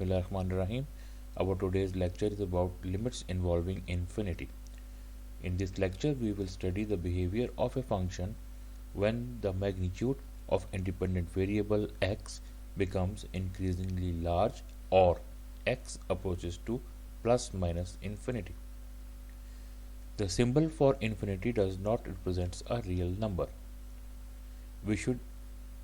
Bismillahirrahmanirrahim. Our today's lecture is about limits involving infinity. In this lecture, we will study the behavior of a function when the magnitude of independent variable x becomes increasingly large or x approaches to plus minus infinity. The symbol for infinity does not represent a real number. We should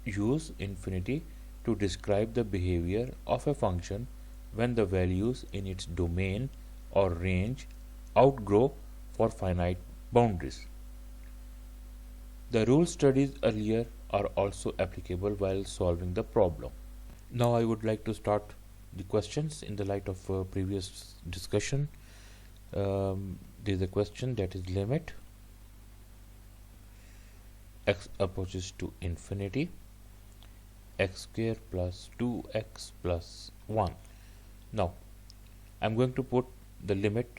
use infinity to describe the behavior of a function when the values in its domain or range outgrow for finite boundaries. The rules studied earlier are also applicable while solving the problem. Now I would like to start the questions in the light of previous discussion. There is a question that is limit x approaches to infinity x square plus 2x plus 1. Now I'm going to put the limit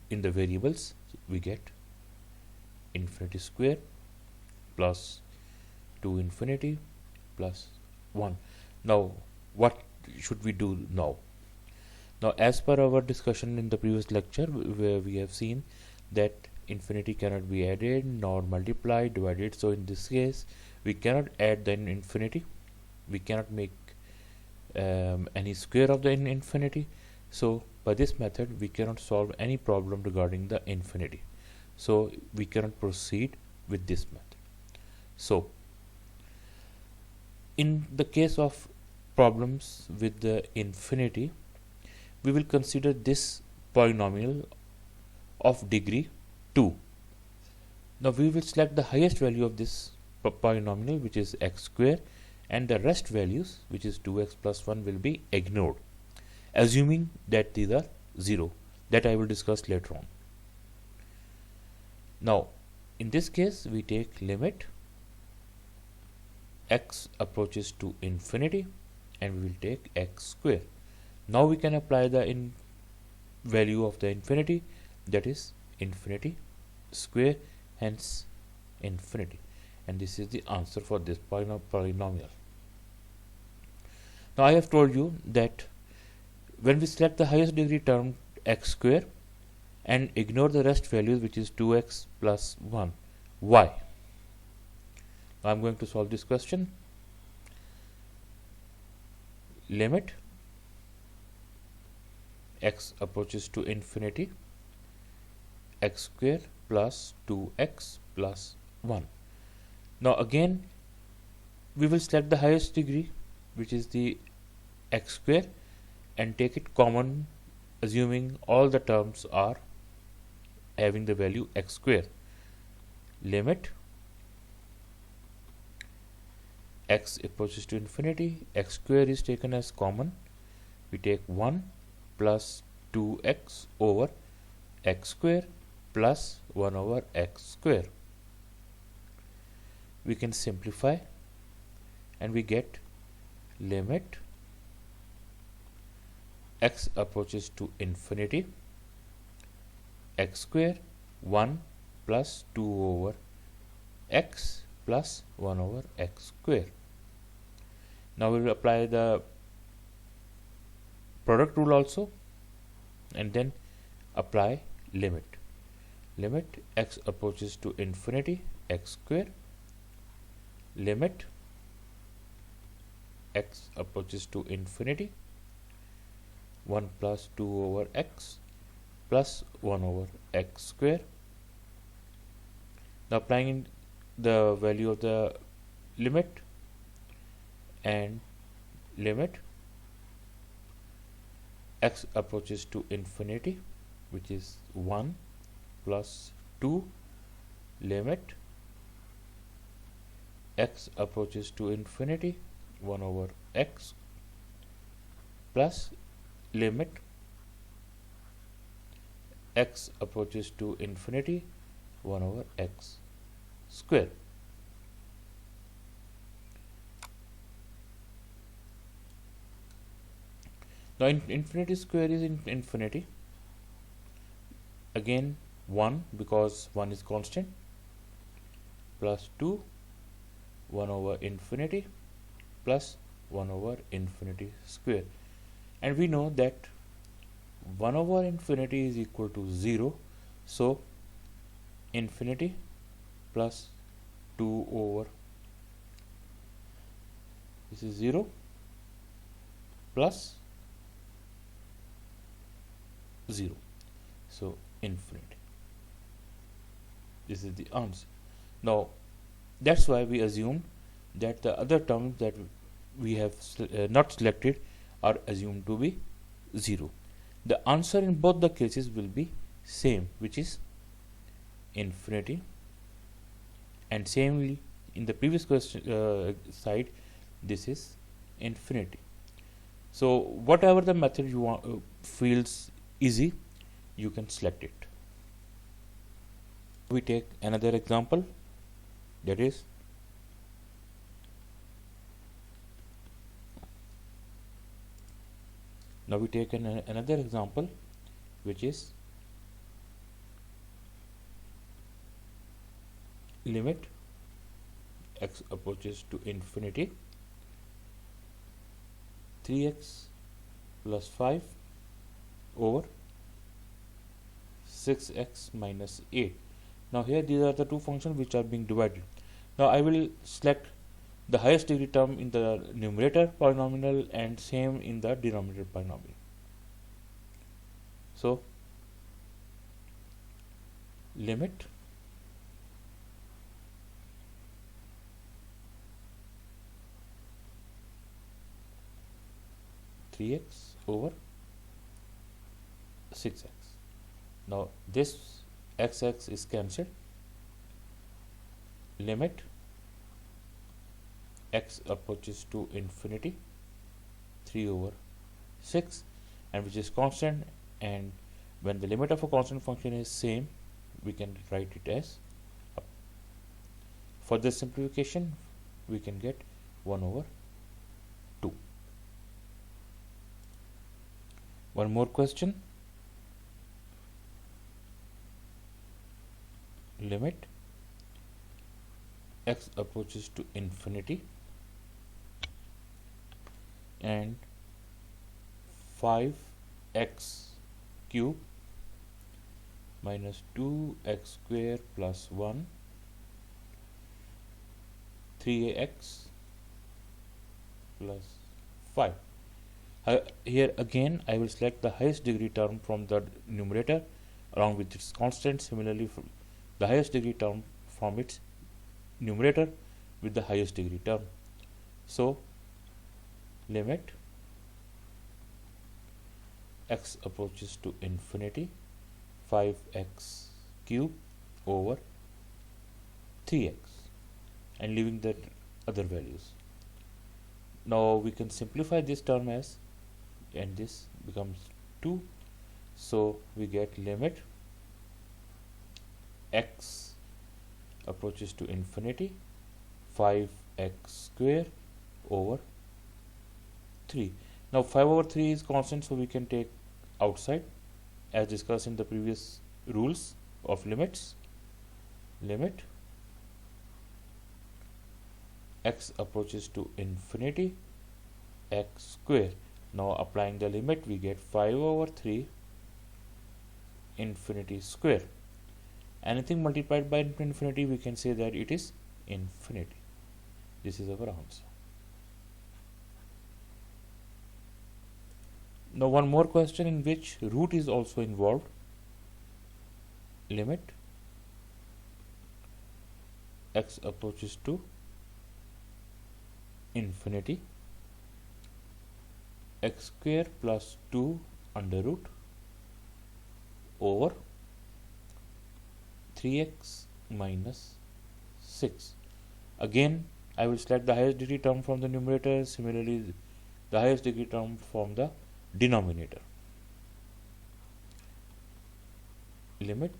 in the variables. We get infinity square plus 2 infinity plus 1. Now what should we do now? Now as per our discussion in the previous lecture, where we have seen that infinity cannot be added nor multiplied, divided. So in this case we cannot add the infinity, we cannot make any square of the infinity. So by this method we cannot solve any problem regarding the infinity, so we cannot proceed with this method. So in the case of problems with the infinity, we will consider this polynomial of degree 2. Now we will select the highest value of this polynomial, which is x square, and the rest values, which is 2x plus 1, will be ignored, assuming that these are 0. That I will discuss later on. Now in this case we take limit x approaches to infinity and we will take x square. Now we can apply the value of the infinity, that is infinity square, hence infinity, and this is the answer for this polynomial. Now I have told you that when we select the highest degree term x square and ignore the rest values, which is 2x plus 1, why? Now I'm going to solve this question. Limit x approaches to infinity x square plus 2x plus 1. Now again we will select the highest degree, which is the x square, and take it common, assuming all the terms are having the value x square. Limit x approaches to infinity, x square is taken as common. We take 1 plus 2x over x square plus 1 over x square. We can simplify and we get limit x approaches to infinity x square 1 plus 2 over x plus 1 over x square. Now we will apply the product rule also, and then apply limit x approaches to infinity x square, limit x approaches to infinity 1 plus 2 over x plus 1 over x square. Now applying the value of the limit and limit x approaches to infinity, which is 1 plus 2, limit x approaches to infinity 1 over x plus limit x approaches to infinity 1 over x square. Now infinity square is infinity, again 1 because 1 is constant, plus 2 1 over infinity plus 1 over infinity square. and we know that 1 over infinity is equal to 0, so infinity plus 2 over, this is 0 plus 0, so infinity. This is the answer. Now that's why we assume that the other terms that we have not selected are assumed to be 0. The answer in both the cases will be same, which is infinity, and samely in the previous question side, this is infinity. So whatever the method you want feels easy, you can select it. We take another example, that is now we take another example, which is limit x approaches to infinity 3x plus 5 over 6x minus 8. Now here these are the two functions which are being divided. Now I will select the highest degree term in the numerator polynomial and same in the denominator polynomial. So limit three x over 6x. Now this x is cancelled. Limit x approaches to infinity 3 over 6, and which is constant, and when the limit of a constant function is same, we can write it as up. For this simplification, we can get 1 over 2. One more question. Limit x approaches to infinity and 5x cube minus 2x square plus 1 3x plus 5. Here again I will select the highest degree term from the numerator along with its constant. Similarly, the highest degree term from its numerator with the highest degree term. So limit x approaches to infinity 5x cube over 3x, and leaving the other values. Now we can simplify this term as, and this becomes 2, so we get limit x approaches to infinity 5x square over 3. Now 5 over 3 is constant, so we can take outside as discussed in the previous rules of limits. Limit x approaches to infinity x square. Now applying the limit, we get 5 over 3 infinity square. Anything multiplied by infinity, we can say that it is infinity. This is our answer. Now one more question in which root is also involved. Limit x approaches to infinity x square plus 2 under root over 3x minus 6. Again I will select the highest degree term from the numerator, similarly the highest degree term from the denominator. Limit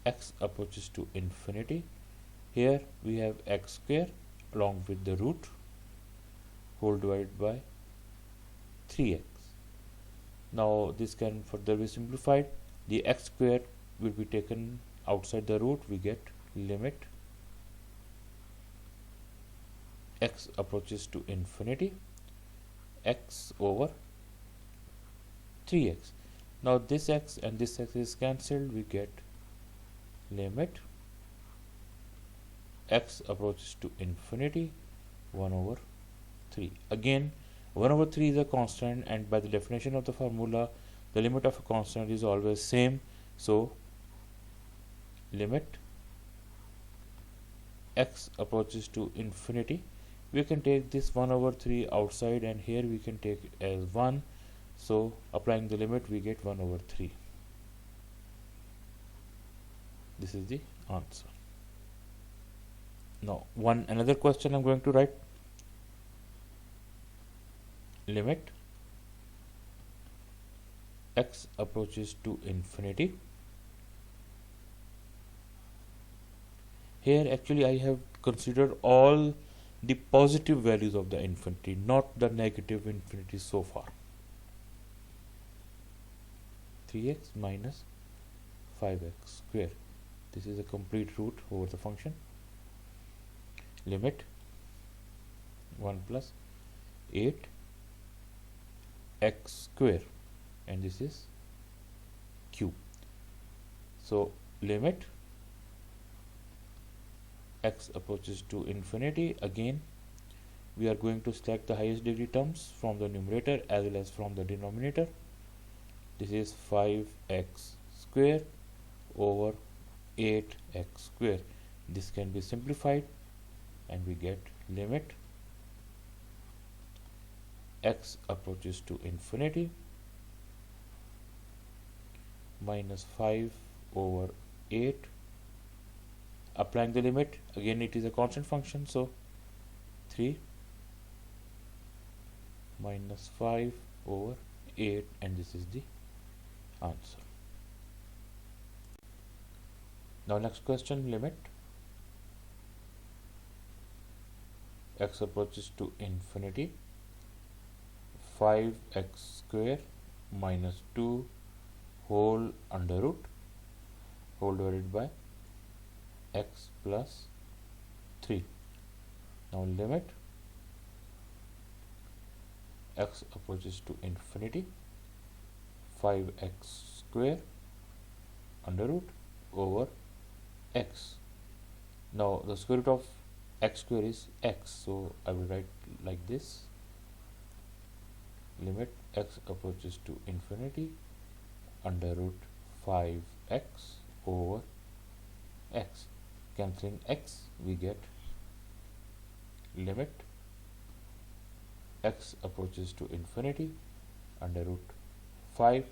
x approaches to infinity. Here we have x square along with the root whole divided by 3x. Now this can further be simplified. The x square will be taken outside the root. We get limit x approaches to infinity x over 3x. Now this x and this x is cancelled, we get limit x approaches to infinity 1 over 3. Again, 1 over 3 is a constant, and by the definition of the formula, the limit of a constant is always same. So limit x approaches to infinity, we can take this 1 over 3 outside, and here we can take it as 1. So applying the limit, we get 1 over 3. This is the answer. Now another question I'm going to write. Limit x approaches to infinity. Here actually I have considered all the positive values of the infinity, not the negative infinity so far. 3x minus 5x square. This is a complete root over the function. Limit 1 plus 8 x square, and this is cube. So limit x approaches to infinity. Again, we are going to select the highest degree terms from the numerator as well as from the denominator. This is 5x square over 8x square. This can be simplified, and we get limit x approaches to infinity minus 5 over 8. Applying the limit, again it is a constant function, so 3 minus 5 over 8, and this is the answer. Now next question, limit x approaches to infinity 5x square minus 2 whole under root whole divided by x plus 3. Now limit x approaches to infinity 5x square under root over x. Now the square root of x square is x, so I will write like this. Limit x approaches to infinity under root 5x over x. Cancelling x, we get limit x approaches to infinity under root 5,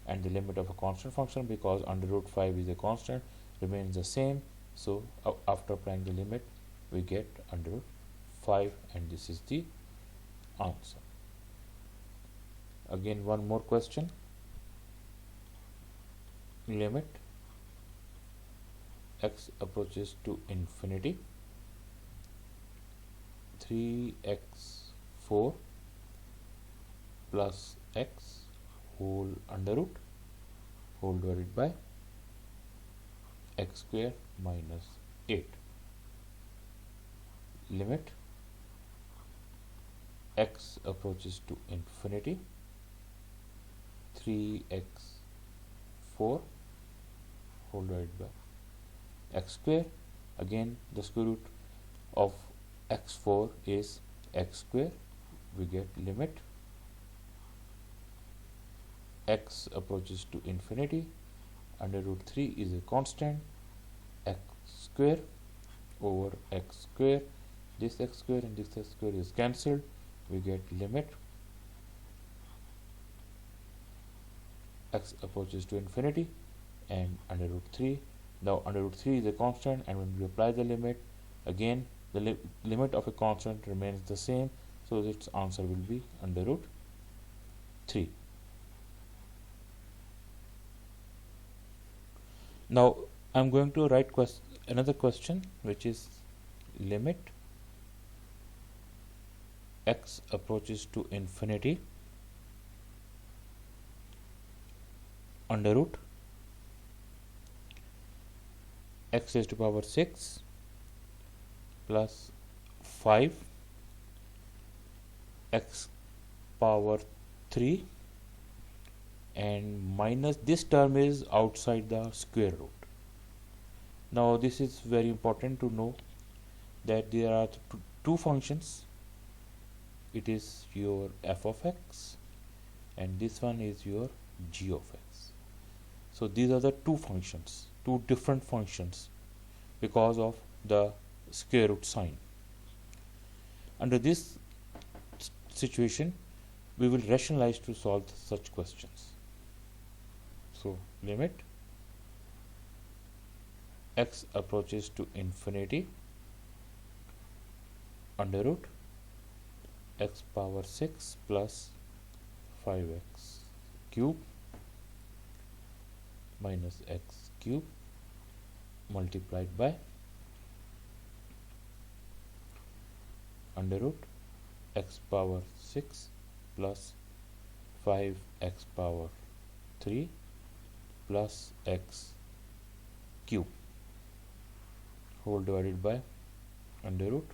and the limit of a constant function, because under root 5 is a constant, remains the same. So after applying the limit, we get under root 5, and this is the answer. Again, one more question. Limit x approaches to infinity 3x4 plus x whole under root whole divided by x square minus 8. Limit x approaches to infinity 3x4 whole divided by x square. Again, the square root of x4 is x square. We get limit x approaches to infinity under root 3 is a constant, x square over x square. This x square and this x square is cancelled. We get limit x approaches to infinity and under root 3. Now under root 3 is a constant, and when we apply the limit, again the limit of a constant remains the same, so its answer will be under root 3. Now I'm going to write another question, which is limit x approaches to infinity under root x raised to power 6 plus 5 x power 3 and minus this term is outside the square root. Now this is very important to know that there are two functions. It is your f of x and this one is your g of x. So these are the two functions, two different functions because of the square root sign. Under this situation, we will rationalize to solve such questions. So limit x approaches to infinity under root x power 6 plus 5x cube minus x cube multiplied by under root x power 6 plus 5x power 3 plus x cube whole divided by under root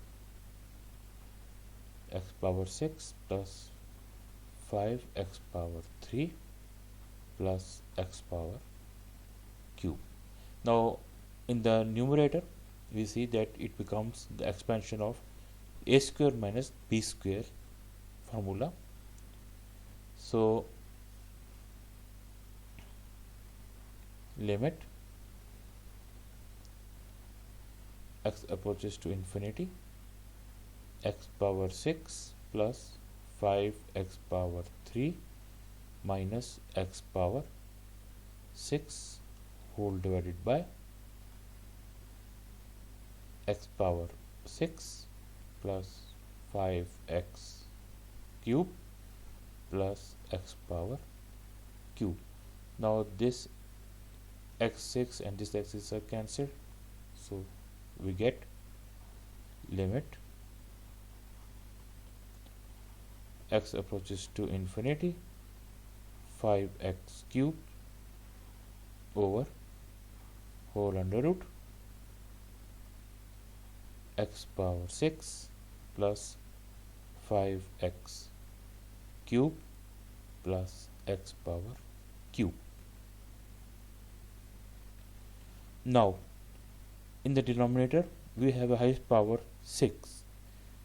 x power 6 plus 5x power 3 plus x power cube. Now in the numerator we see that it becomes the expansion of a square minus b square formula. So limit x approaches to infinity x power 6 plus 5x power 3 minus x power 6 whole divided by x power 6 plus 5x cube plus x power cube. Now this x6 and this x6 are cancelled, so we get limit x approaches to infinity 5x cube over whole under root x power 6 plus 5x cube plus x power cube. Now in the denominator we have a highest power 6,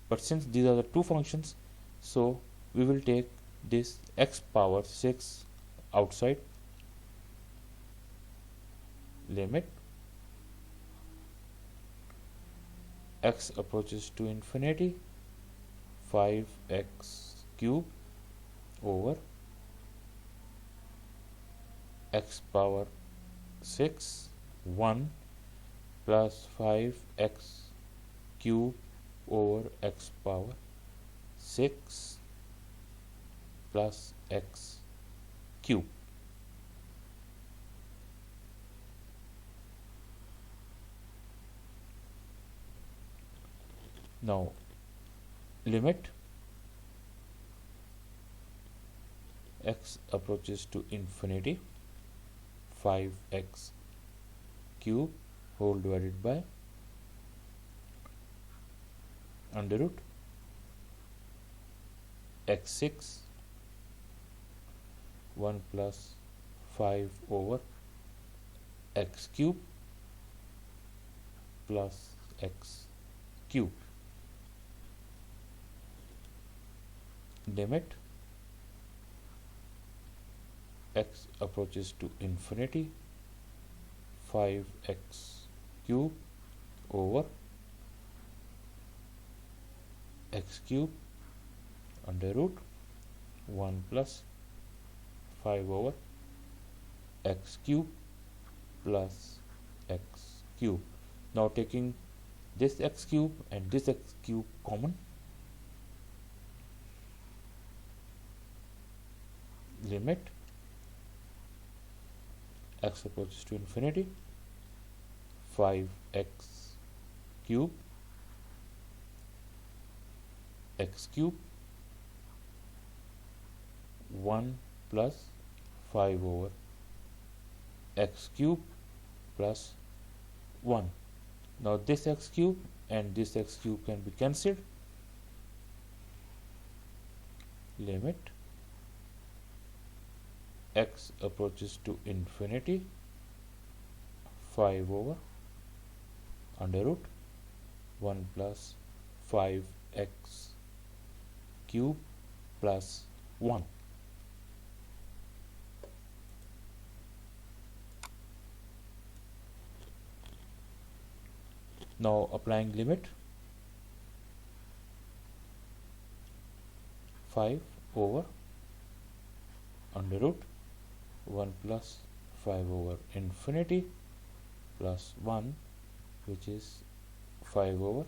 but since these are the two functions, so we will take this x power 6 outside. Limit x approaches to infinity 5x cube over x power 6 1 plus 5x cube over x power 6 plus x cube. Now limit x approaches to infinity 5x cube whole divided by under root x6 1 plus 5 over x cube plus x cube. Limit x approaches to infinity 5x cube over x cube under root 1 plus 5 over x cube plus x cube. Now taking this x cube and this x cube common, limit x approaches to infinity 5x cube x cube 1 plus 5 over x cube plus 1. Now this x cube and this x cube can be cancelled. Limit x approaches to infinity, 5 over under root 1 plus 5x cube plus 1. Now applying limit, 5 over under root 1 plus 5 over infinity plus 1, which is 5 over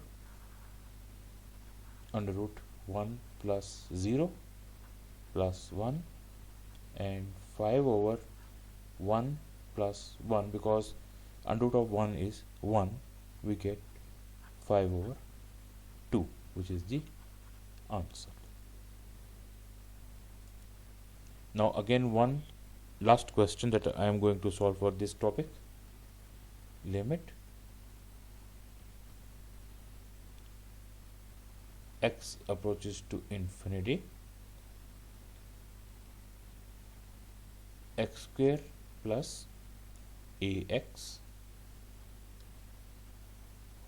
under root 1 plus 0 plus 1, and 5 over 1 plus 1, because under root of 1 is 1, we get 5 over 2, which is the answer. Now again one last question that I am going to solve for this topic. Limit x approaches to infinity, x square plus ax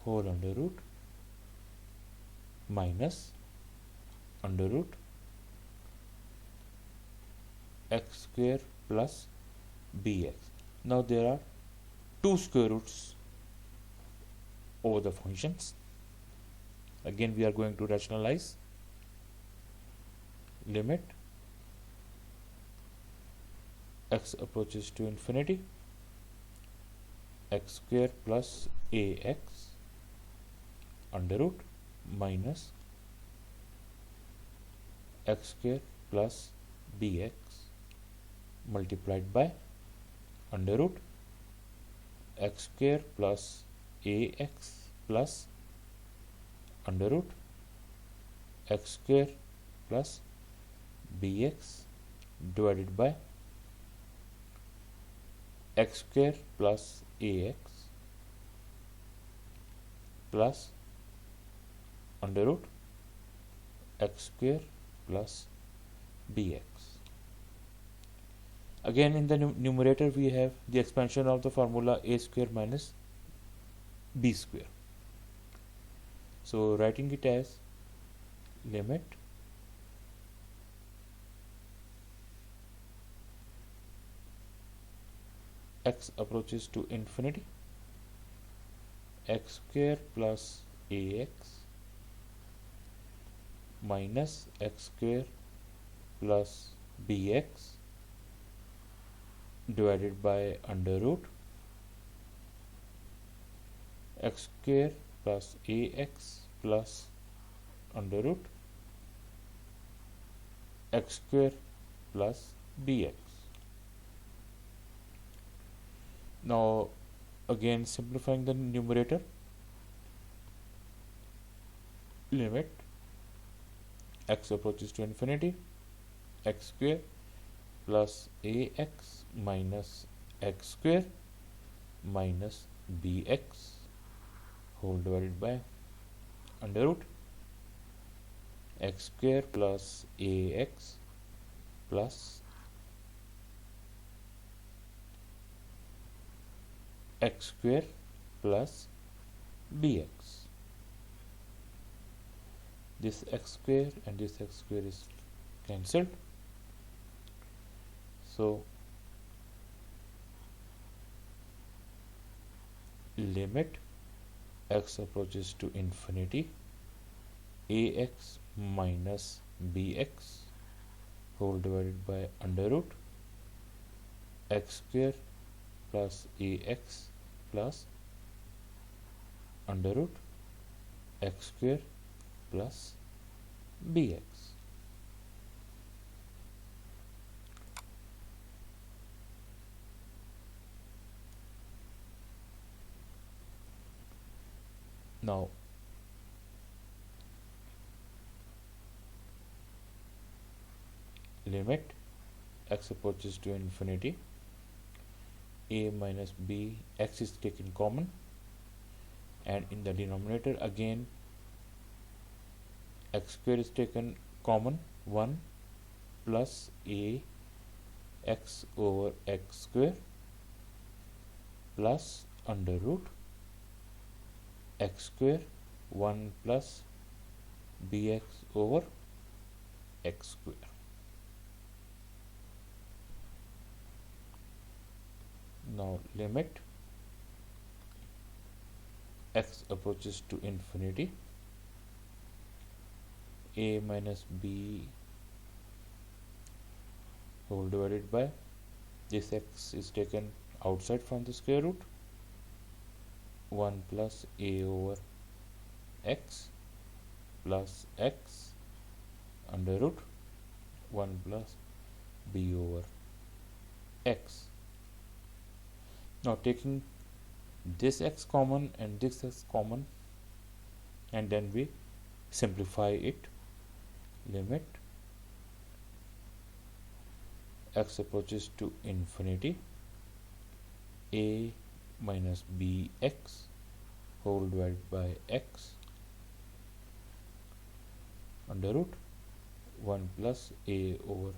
whole under root minus under root x square plus bx. Now there are two square roots over the functions. Again we are going to rationalize. Limit x approaches to infinity, x square plus ax under root minus x square plus bx multiplied by under root x square plus ax plus under root x square plus bx divided by x square plus ax plus under root x square plus bx. Again in the numerator we have the expansion of the formula a square minus b square. So writing it as limit x approaches to infinity, x square plus ax minus x square plus bx divided by under root x square plus ax plus under root x square plus bx. Now again simplifying the numerator, limit x approaches to infinity, x square plus ax minus x square minus bx whole divided by under root x square plus ax plus x square plus bx. This x square and this x square is cancelled. So limit x approaches to infinity, ax minus bx whole divided by under root x square plus ax plus under root x square plus bx. Now limit x approaches to infinity, a minus b, x is taken common, and in the denominator again x square is taken common, 1 plus a x over x square plus under root x square 1 plus bx over x square. Now limit x approaches to infinity, a minus b whole divided by, this x is taken outside from the square root, 1 plus a over x plus x under root 1 plus b over x. Now taking this x common and this x common, and then we simplify it. Limit x approaches to infinity, a minus bx whole divided by x under root 1 plus a over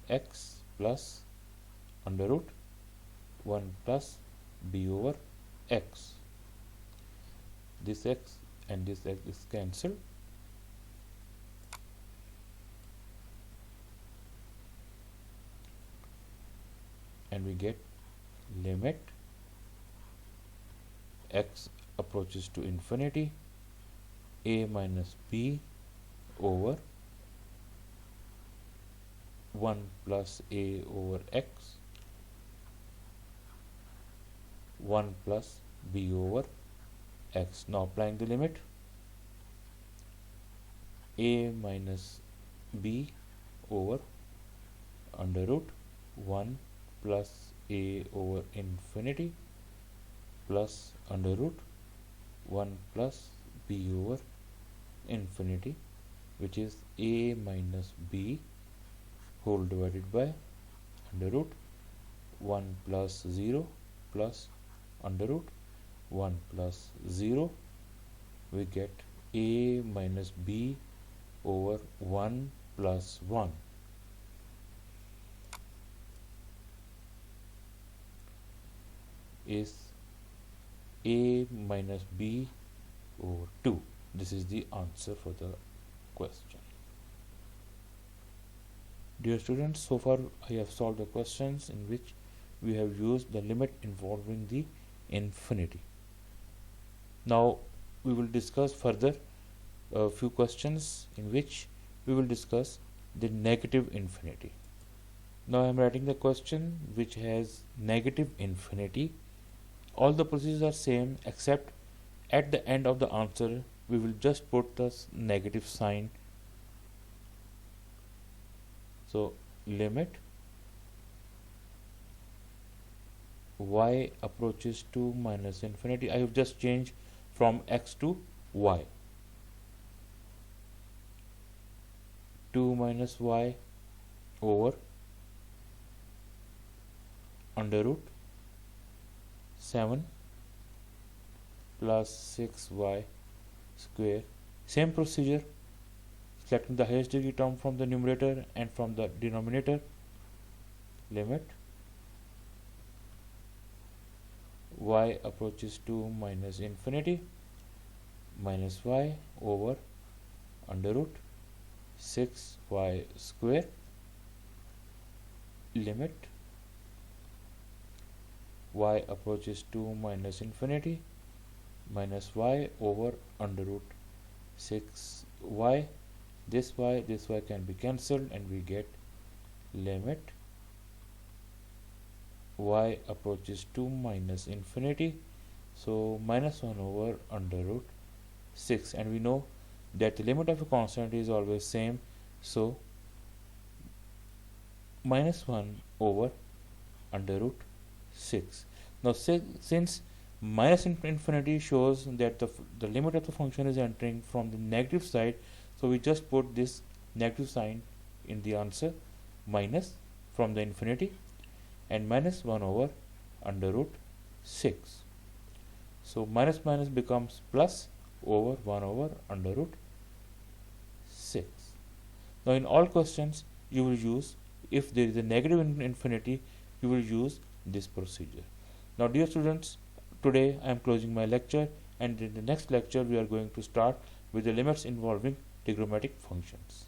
x plus under root 1 plus b over x. This x and this x is cancelled, and we get limit x approaches to infinity, a minus b over 1 plus a over x 1 plus b over x. Now applying the limit, a minus b over under root 1 plus a over infinity plus under root 1 plus b over infinity, which is a minus b whole divided by under root 1 plus 0 plus under root 1 plus 0. We get a minus b over 1 plus 1. Is a minus b over 2. This is the answer for the question. Dear students, so far I have solved the questions in which we have used the limit involving the infinity. Now we will discuss further a few questions in which we will discuss the negative infinity. Now I am writing the question which has negative infinity. All the procedures are same, except at the end of the answer we will just put the negative sign. So limit y approaches to minus infinity. I have just changed from x to y. 2 minus y over under root 7 plus 6y square. Same procedure, selecting the highest degree term from the numerator and from the denominator. Limit y approaches to minus infinity, minus y over under root 6y square. Limit y approaches to minus infinity, minus y over under root 6y. This y can be cancelled, and we get limit y approaches to minus infinity, so minus 1 over under root 6, and we know that the limit of a constant is always same, so minus 1 over under root 6. Now since minus infinity shows that the limit of the function is entering from the negative side, so we just put this negative sign in the answer, minus from the infinity, and minus 1 over under root 6. So minus minus becomes plus over 1 over under root 6. Now in all questions you will use if there is a negative infinity, you will use this procedure. Now dear students, today I am closing my lecture, and in the next lecture we are going to start with the limits involving trigonometric functions.